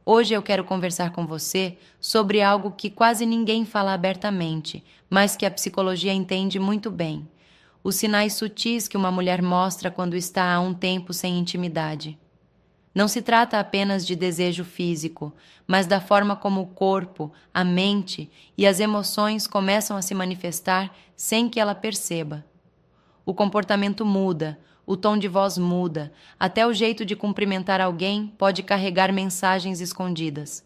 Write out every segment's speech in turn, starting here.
Hoje eu quero conversar com você sobre algo que quase ninguém fala abertamente, mas que a psicologia entende muito bem: os sinais sutis que uma mulher mostra quando está há um tempo sem intimidade. Não se trata apenas de desejo físico, mas da forma como o corpo, a mente e as emoções começam a se manifestar sem que ela perceba. O comportamento muda, o tom de voz muda, até o jeito de cumprimentar alguém pode carregar mensagens escondidas.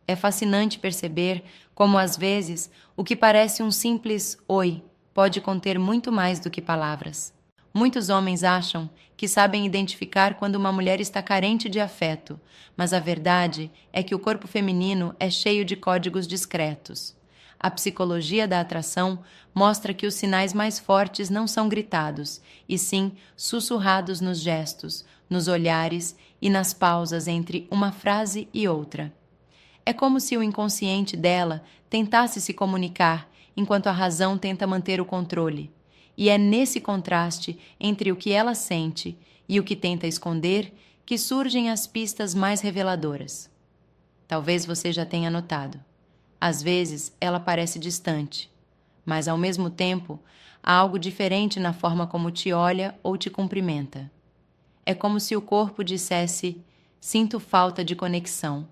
É fascinante perceber como, às vezes, o que parece um simples oi pode conter muito mais do que palavras. Muitos homens acham que sabem identificar quando uma mulher está carente de afeto, mas a verdade é que o corpo feminino é cheio de códigos discretos. A psicologia da atração mostra que os sinais mais fortes não são gritados, e sim sussurrados nos gestos, nos olhares e nas pausas entre uma frase e outra. É como se o inconsciente dela tentasse se comunicar, enquanto a razão tenta manter o controle. E é nesse contraste entre o que ela sente e o que tenta esconder que surgem as pistas mais reveladoras. Talvez você já tenha notado. Às vezes, ela parece distante, mas ao mesmo tempo, há algo diferente na forma como te olha ou te cumprimenta. É como se o corpo dissesse: sinto falta de conexão,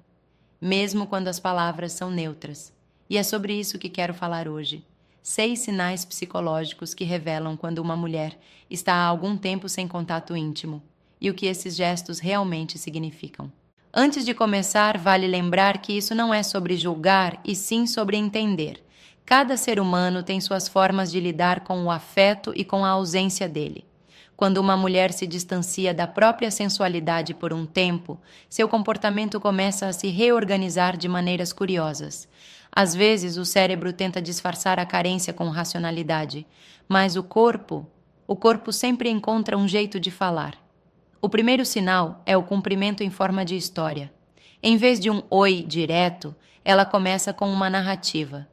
mesmo quando as palavras são neutras. E é sobre isso que quero falar hoje. 6 sinais psicológicos que revelam quando uma mulher está há algum tempo sem contato íntimo e o que esses gestos realmente significam. Antes de começar, vale lembrar que isso não é sobre julgar, e sim sobre entender. Cada ser humano tem suas formas de lidar com o afeto e com a ausência dele. Quando uma mulher se distancia da própria sensualidade por um tempo, seu comportamento começa a se reorganizar de maneiras curiosas. Às vezes, o cérebro tenta disfarçar a carência com racionalidade, mas o corpo sempre encontra um jeito de falar. O primeiro sinal é o cumprimento em forma de história. Em vez de um oi direto, ela começa com uma narrativa.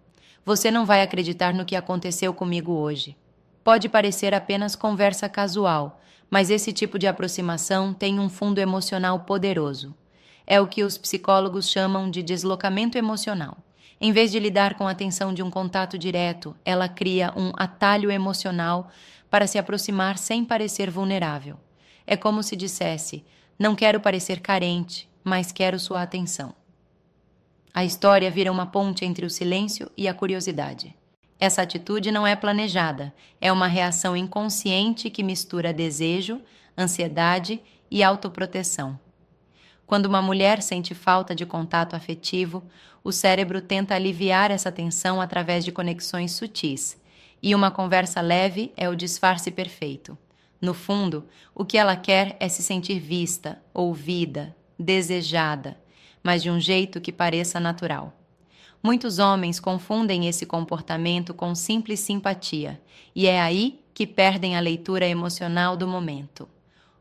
Você não vai acreditar no que aconteceu comigo hoje. Pode parecer apenas conversa casual, mas esse tipo de aproximação tem um fundo emocional poderoso. É o que os psicólogos chamam de deslocamento emocional. Em vez de lidar com a tensão de um contato direto, ela cria um atalho emocional para se aproximar sem parecer vulnerável. É como se dissesse: não quero parecer carente, mas quero sua atenção. A história vira uma ponte entre o silêncio e a curiosidade. Essa atitude não é planejada, é uma reação inconsciente que mistura desejo, ansiedade e autoproteção. Quando uma mulher sente falta de contato afetivo, o cérebro tenta aliviar essa tensão através de conexões sutis, e uma conversa leve é o disfarce perfeito. No fundo, o que ela quer é se sentir vista, ouvida, desejada, mas de um jeito que pareça natural. Muitos homens confundem esse comportamento com simples simpatia, e é aí que perdem a leitura emocional do momento.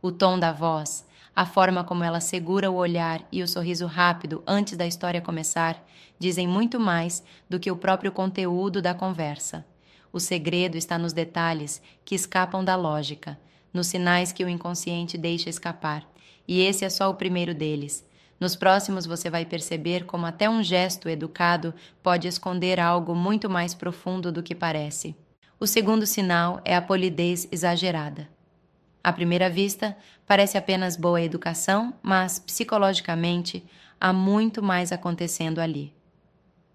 O tom da voz, a forma como ela segura o olhar e o sorriso rápido antes da história começar dizem muito mais do que o próprio conteúdo da conversa. O segredo está nos detalhes que escapam da lógica, nos sinais que o inconsciente deixa escapar, e esse é só o primeiro deles. Nos próximos você vai perceber como até um gesto educado pode esconder algo muito mais profundo do que parece. O segundo sinal é a polidez exagerada. À primeira vista, parece apenas boa educação, mas, psicologicamente, há muito mais acontecendo ali.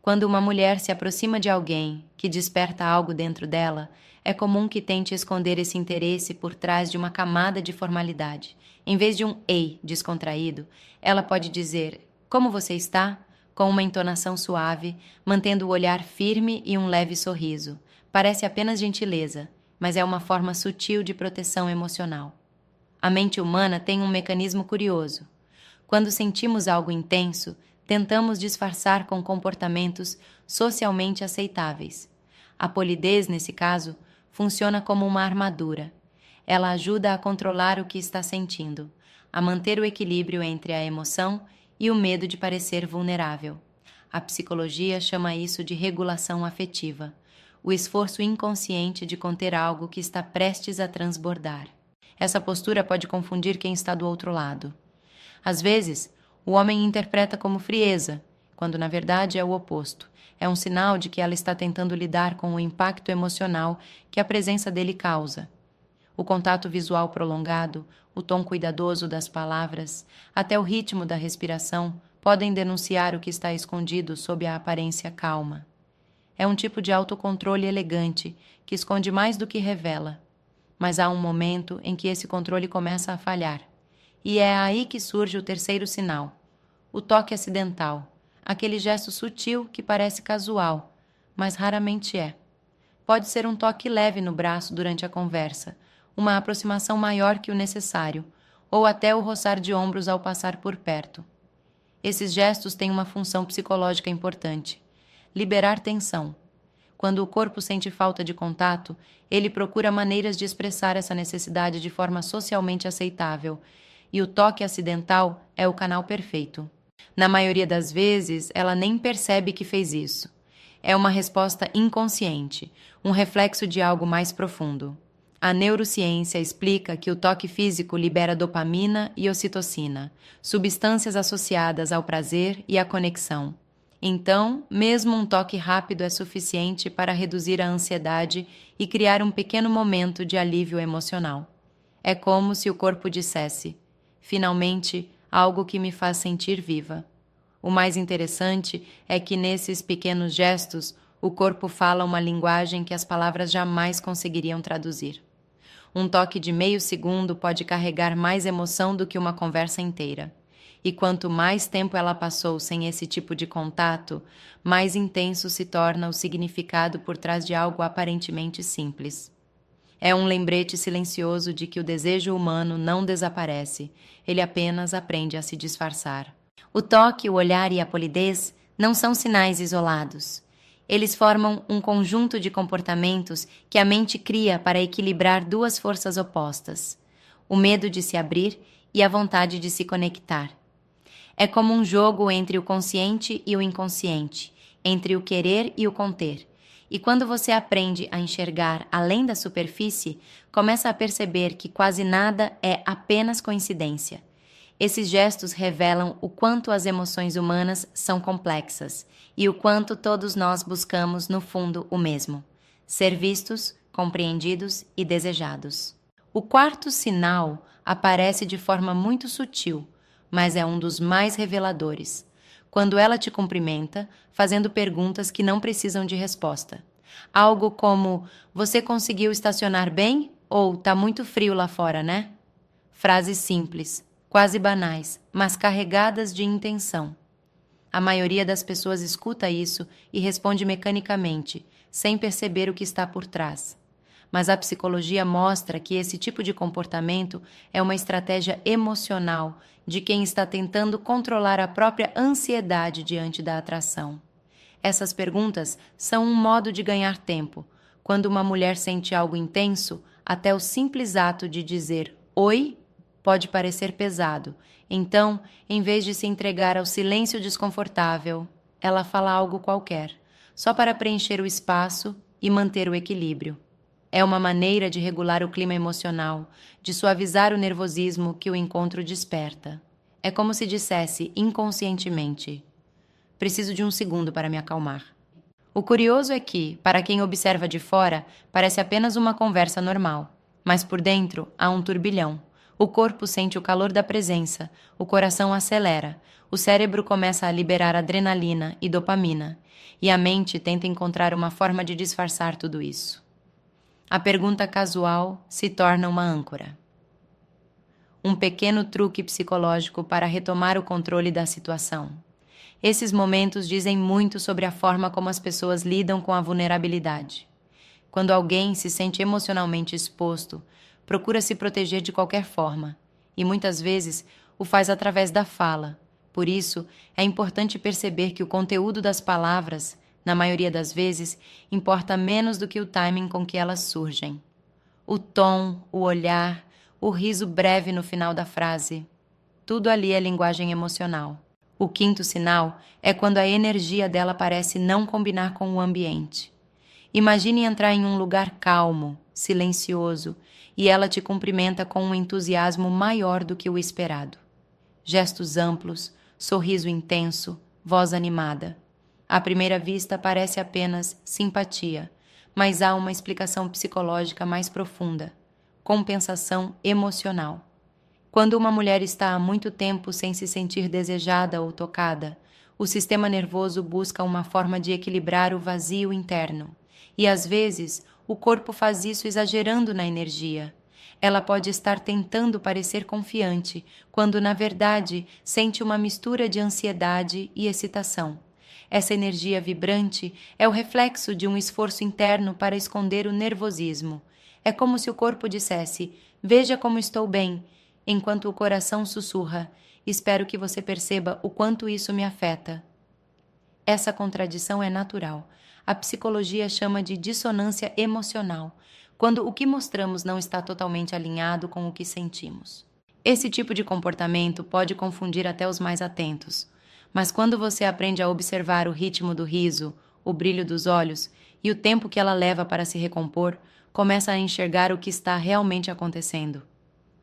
Quando uma mulher se aproxima de alguém que desperta algo dentro dela, é comum que tente esconder esse interesse por trás de uma camada de formalidade. Em vez de um ei descontraído, ela pode dizer: como você está? Com uma entonação suave, mantendo o olhar firme e um leve sorriso. Parece apenas gentileza, mas é uma forma sutil de proteção emocional. A mente humana tem um mecanismo curioso. Quando sentimos algo intenso, tentamos disfarçar com comportamentos socialmente aceitáveis. A polidez, nesse caso, funciona como uma armadura. Ela ajuda a controlar o que está sentindo, a manter o equilíbrio entre a emoção e o medo de parecer vulnerável. A psicologia chama isso de regulação afetiva, o esforço inconsciente de conter algo que está prestes a transbordar. Essa postura pode confundir quem está do outro lado. Às vezes, O homem interpreta como frieza, quando na verdade é o oposto. É um sinal de que ela está tentando lidar com o impacto emocional que a presença dele causa. O contato visual prolongado, o tom cuidadoso das palavras, até o ritmo da respiração podem denunciar o que está escondido sob a aparência calma. É um tipo de autocontrole elegante que esconde mais do que revela. Mas há um momento em que esse controle começa a falhar. E é aí que surge o terceiro sinal, o toque acidental, aquele gesto sutil que parece casual, mas raramente é. Pode ser um toque leve no braço durante a conversa, uma aproximação maior que o necessário, ou até o roçar de ombros ao passar por perto. Esses gestos têm uma função psicológica importante: liberar tensão. Quando o corpo sente falta de contato, ele procura maneiras de expressar essa necessidade de forma socialmente aceitável, e o toque acidental é o canal perfeito. Na maioria das vezes, ela nem percebe que fez isso. É uma resposta inconsciente, um reflexo de algo mais profundo. A neurociência explica que o toque físico libera dopamina e ocitocina, substâncias associadas ao prazer e à conexão. Então, mesmo um toque rápido é suficiente para reduzir a ansiedade e criar um pequeno momento de alívio emocional. É como se o corpo dissesse: finalmente, algo que me faz sentir viva. O mais interessante é que nesses pequenos gestos, o corpo fala uma linguagem que as palavras jamais conseguiriam traduzir. Um toque de meio segundo pode carregar mais emoção do que uma conversa inteira. E quanto mais tempo ela passou sem esse tipo de contato, mais intenso se torna o significado por trás de algo aparentemente simples. É um lembrete silencioso de que o desejo humano não desaparece, ele apenas aprende a se disfarçar. O toque, o olhar e a polidez não são sinais isolados. Eles formam um conjunto de comportamentos que a mente cria para equilibrar duas forças opostas: o medo de se abrir e a vontade de se conectar. É como um jogo entre o consciente e o inconsciente, entre o querer e o conter. E quando você aprende a enxergar além da superfície, começa a perceber que quase nada é apenas coincidência. Esses gestos revelam o quanto as emoções humanas são complexas e o quanto todos nós buscamos, no fundo, o mesmo: ser vistos, compreendidos e desejados. O quarto sinal aparece de forma muito sutil, mas é um dos mais reveladores. Quando ela te cumprimenta, fazendo perguntas que não precisam de resposta. Algo como: você conseguiu estacionar bem? Ou tá muito frio lá fora, né? Frases simples, quase banais, mas carregadas de intenção. A maioria das pessoas escuta isso e responde mecanicamente, sem perceber o que está por trás. Mas a psicologia mostra que esse tipo de comportamento é uma estratégia emocional de quem está tentando controlar a própria ansiedade diante da atração. Essas perguntas são um modo de ganhar tempo. Quando uma mulher sente algo intenso, até o simples ato de dizer "oi" pode parecer pesado. Então, em vez de se entregar ao silêncio desconfortável, ela fala algo qualquer, só para preencher o espaço e manter o equilíbrio. É uma maneira de regular o clima emocional, de suavizar o nervosismo que o encontro desperta. É como se dissesse inconscientemente: preciso de um segundo para me acalmar. O curioso é que, para quem observa de fora, parece apenas uma conversa normal, mas por dentro há um turbilhão. O corpo sente o calor da presença, o coração acelera, o cérebro começa a liberar adrenalina e dopamina, e a mente tenta encontrar uma forma de disfarçar tudo isso. A pergunta casual se torna uma âncora. Um pequeno truque psicológico para retomar o controle da situação. Esses momentos dizem muito sobre a forma como as pessoas lidam com a vulnerabilidade. Quando alguém se sente emocionalmente exposto, procura se proteger de qualquer forma, e muitas vezes o faz através da fala. Por isso, é importante perceber que o conteúdo das palavras, na maioria das vezes, importa menos do que o timing com que elas surgem. O tom, o olhar, o riso breve no final da frase. Tudo ali é linguagem emocional. O quinto sinal é quando a energia dela parece não combinar com o ambiente. Imagine entrar em um lugar calmo, silencioso, e ela te cumprimenta com um entusiasmo maior do que o esperado. Gestos amplos, sorriso intenso, voz animada. À primeira vista parece apenas simpatia, mas há uma explicação psicológica mais profunda: compensação emocional. Quando uma mulher está há muito tempo sem se sentir desejada ou tocada, o sistema nervoso busca uma forma de equilibrar o vazio interno. E às vezes, o corpo faz isso exagerando na energia. Ela pode estar tentando parecer confiante, quando na verdade sente uma mistura de ansiedade e excitação. Essa energia vibrante é o reflexo de um esforço interno para esconder o nervosismo. É como se o corpo dissesse: "Veja como estou bem", enquanto o coração sussurra: "Espero que você perceba o quanto isso me afeta". Essa contradição é natural. A psicologia chama de dissonância emocional, quando o que mostramos não está totalmente alinhado com o que sentimos. Esse tipo de comportamento pode confundir até os mais atentos, mas quando você aprende a observar o ritmo do riso, o brilho dos olhos e o tempo que ela leva para se recompor, começa a enxergar o que está realmente acontecendo.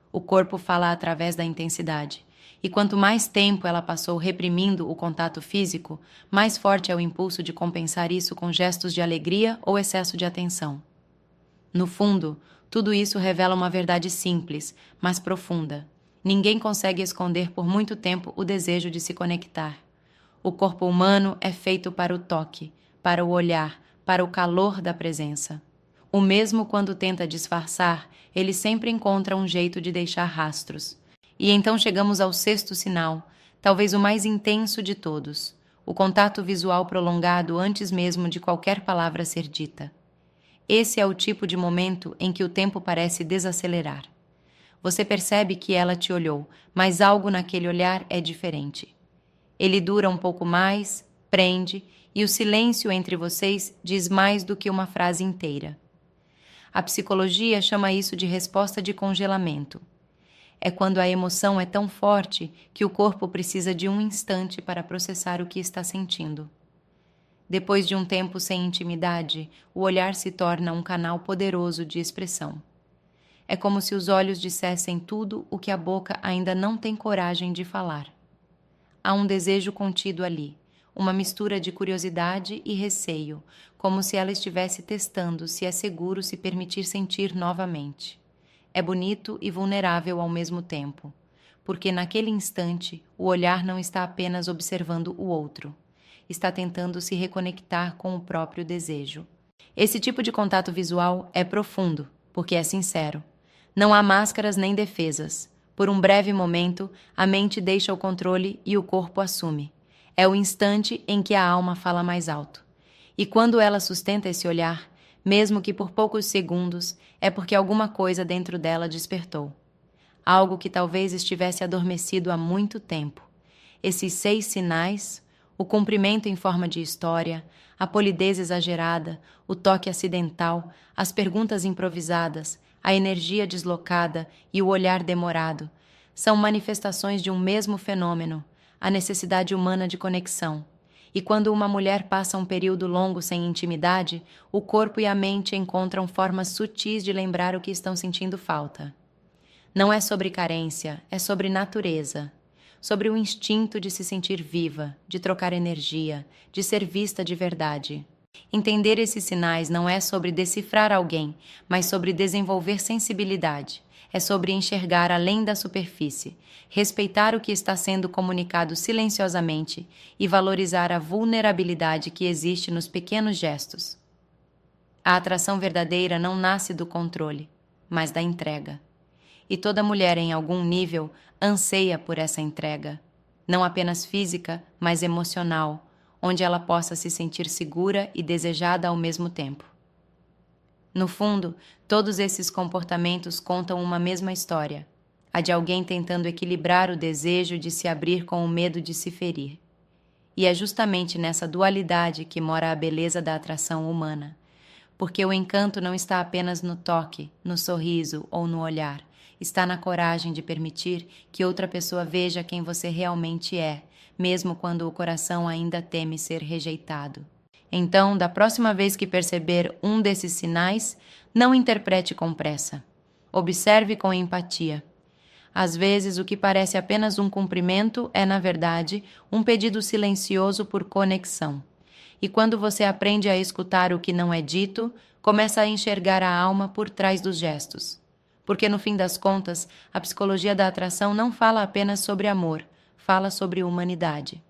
O corpo fala através da intensidade, e quanto mais tempo ela passou reprimindo o contato físico, mais forte é o impulso de compensar isso com gestos de alegria ou excesso de atenção. No fundo, tudo isso revela uma verdade simples, mas profunda. Ninguém consegue esconder por muito tempo o desejo de se conectar. O corpo humano é feito para o toque, para o olhar, para o calor da presença. O mesmo quando tenta disfarçar, ele sempre encontra um jeito de deixar rastros. E então chegamos ao sexto sinal, talvez o mais intenso de todos: o contato visual prolongado antes mesmo de qualquer palavra ser dita. Esse é o tipo de momento em que o tempo parece desacelerar. Você percebe que ela te olhou, mas algo naquele olhar é diferente. Ele dura um pouco mais, prende, e o silêncio entre vocês diz mais do que uma frase inteira. A psicologia chama isso de resposta de congelamento. É quando a emoção é tão forte que o corpo precisa de um instante para processar o que está sentindo. Depois de um tempo sem intimidade, o olhar se torna um canal poderoso de expressão. É como se os olhos dissessem tudo o que a boca ainda não tem coragem de falar. Há um desejo contido ali, uma mistura de curiosidade e receio, como se ela estivesse testando se é seguro se permitir sentir novamente. É bonito e vulnerável ao mesmo tempo, porque naquele instante o olhar não está apenas observando o outro, está tentando se reconectar com o próprio desejo. Esse tipo de contato visual é profundo, porque é sincero. Não há máscaras nem defesas. Por um breve momento, a mente deixa o controle e o corpo assume. É o instante em que a alma fala mais alto. E quando ela sustenta esse olhar, mesmo que por poucos segundos, é porque alguma coisa dentro dela despertou. Algo que talvez estivesse adormecido há muito tempo. Esses 6 sinais, o comprimento em forma de história, a polidez exagerada, o toque acidental, as perguntas improvisadas, a energia deslocada e o olhar demorado, são manifestações de um mesmo fenômeno, a necessidade humana de conexão. E quando uma mulher passa um período longo sem intimidade, o corpo e a mente encontram formas sutis de lembrar o que estão sentindo falta. Não é sobre carência, é sobre natureza. Sobre o instinto de se sentir viva, de trocar energia, de ser vista de verdade. Entender esses sinais não é sobre decifrar alguém, mas sobre desenvolver sensibilidade. É sobre enxergar além da superfície, respeitar o que está sendo comunicado silenciosamente e valorizar a vulnerabilidade que existe nos pequenos gestos. A atração verdadeira não nasce do controle, mas da entrega. E toda mulher, em algum nível, anseia por essa entrega, não apenas física, mas emocional, onde ela possa se sentir segura e desejada ao mesmo tempo. No fundo, todos esses comportamentos contam uma mesma história, a de alguém tentando equilibrar o desejo de se abrir com o medo de se ferir. E é justamente nessa dualidade que mora a beleza da atração humana, porque o encanto não está apenas no toque, no sorriso ou no olhar, está na coragem de permitir que outra pessoa veja quem você realmente é, mesmo quando o coração ainda teme ser rejeitado. Então, da próxima vez que perceber um desses sinais, não interprete com pressa. Observe com empatia. Às vezes, o que parece apenas um cumprimento é, na verdade, um pedido silencioso por conexão. E quando você aprende a escutar o que não é dito, começa a enxergar a alma por trás dos gestos. Porque, no fim das contas, a psicologia da atração não fala apenas sobre amor, fala sobre humanidade.